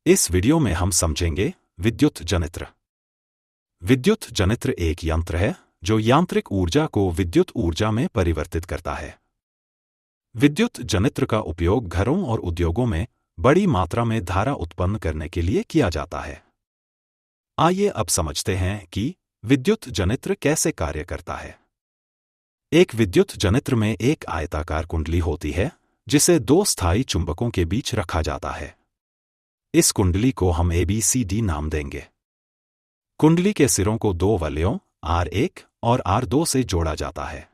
इस वीडियो में हम समझेंगे विद्युत जनित्र। विद्युत जनित्र एक यंत्र है जो यांत्रिक ऊर्जा को विद्युत ऊर्जा में परिवर्तित करता है। विद्युत जनित्र का उपयोग घरों और उद्योगों में बड़ी मात्रा में धारा उत्पन्न करने के लिए किया जाता है। आइए अब समझते हैं कि विद्युत जनित्र कैसे कार्य करता है। एक विद्युत जनित्र में एक आयताकार कुंडली होती है जिसे दो स्थायी चुंबकों के बीच रखा जाता है। इस कुंडली को हम ABCD नाम देंगे। कुंडली के सिरों को दो वलयों R1 और R2 से जोड़ा जाता है।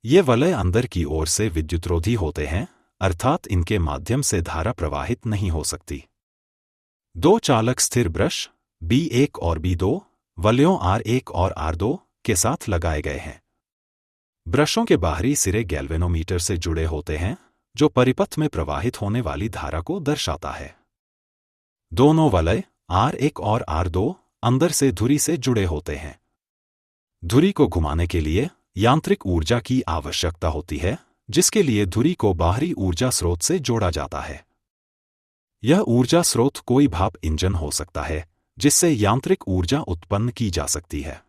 ये वलय अंदर की ओर से विद्युतरोधी होते हैं, अर्थात इनके माध्यम से धारा प्रवाहित नहीं हो सकती। दो चालक स्थिर ब्रश B1 और B2 वलयों R1 और R2 के साथ लगाए गए हैं। ब्रशों के बाहरी सिरे गैल्वेनोमीटर से जुड़े होते हैं जो परिपथ में प्रवाहित होने वाली धारा को दर्शाता है। दोनों वलय R1 और R2 अंदर से धुरी से जुड़े होते हैं। धुरी को घुमाने के लिए यांत्रिक ऊर्जा की आवश्यकता होती है, जिसके लिए धुरी को बाहरी ऊर्जा स्रोत से जोड़ा जाता है। यह ऊर्जा स्रोत कोई भाप इंजन हो सकता है जिससे यांत्रिक ऊर्जा उत्पन्न की जा सकती है।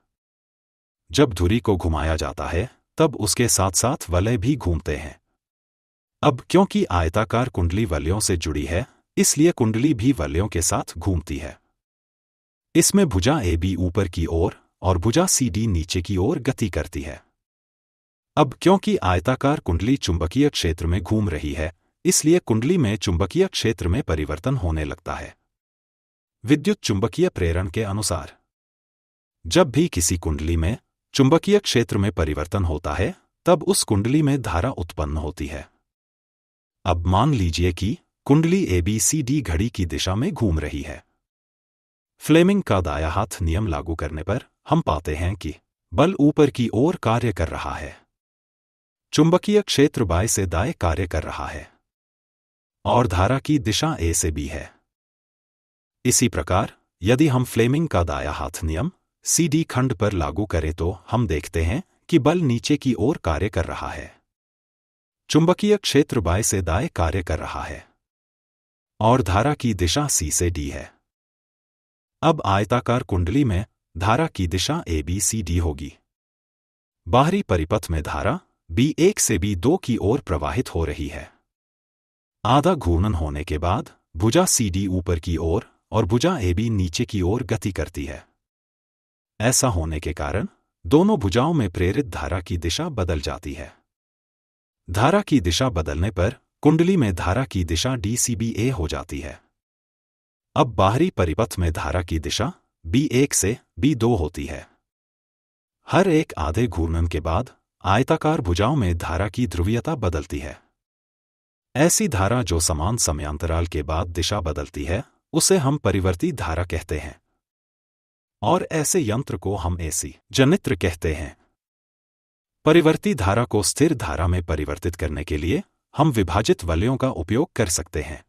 जब धुरी को घुमाया जाता है तब उसके साथ साथ वलय भी घूमते हैं। अब क्योंकि आयताकार कुंडली वलयों से जुड़ी है, इसलिए कुंडली भी वलयों के साथ घूमती है। इसमें भुजा AB ऊपर की ओर और भुजा CD नीचे की ओर गति करती है। अब क्योंकि आयताकार कुंडली चुंबकीय क्षेत्र में घूम रही है, इसलिए कुंडली में चुंबकीय क्षेत्र में परिवर्तन होने लगता है। विद्युत चुंबकीय प्रेरण के अनुसार जब भी किसी कुंडली में चुंबकीय क्षेत्र में परिवर्तन होता है, तब उस कुंडली में धारा उत्पन्न होती है। अब मान लीजिए कि कुंडली ABCD घड़ी की दिशा में घूम रही है। फ्लेमिंग का दायां हाथ नियम लागू करने पर हम पाते हैं कि बल ऊपर की ओर कार्य कर रहा है। चुंबकीय क्षेत्र बाएं से दाएं कार्य कर रहा है और धारा की दिशा A से B है। इसी प्रकार यदि हम फ्लेमिंग का दायां हाथ नियम CD खंड पर लागू करें तो हम देखते हैं कि बल नीचे की ओर कार्य कर रहा है। चुंबकीय क्षेत्र बाएं से दाएं कार्य कर रहा है और धारा की दिशा C से D है। अब आयताकार कुंडली में धारा की दिशा ABCD होगी। बाहरी परिपथ में धारा B1 से B2 की ओर प्रवाहित हो रही है। आधा घूर्णन होने के बाद भुजा CD ऊपर की ओर और भुजा AB नीचे की ओर गति करती है। ऐसा होने के कारण दोनों भुजाओं में प्रेरित धारा की दिशा बदल जाती है। धारा की दिशा बदलने पर कुंडली में धारा की दिशा DCBA हो जाती है। अब बाहरी परिपथ में धारा की दिशा B1 से B2 होती है। हर एक आधे घूर्णन के बाद आयताकार भुजाओं में धारा की ध्रुवीयता बदलती है। ऐसी धारा जो समान समयांतराल के बाद दिशा बदलती है, उसे हम परिवर्ती धारा कहते हैं और ऐसे यंत्र को हम AC जनित्र कहते हैं। परिवर्ती धारा को स्थिर धारा में परिवर्तित करने के लिए हम विभाजित वलयों का उपयोग कर सकते हैं।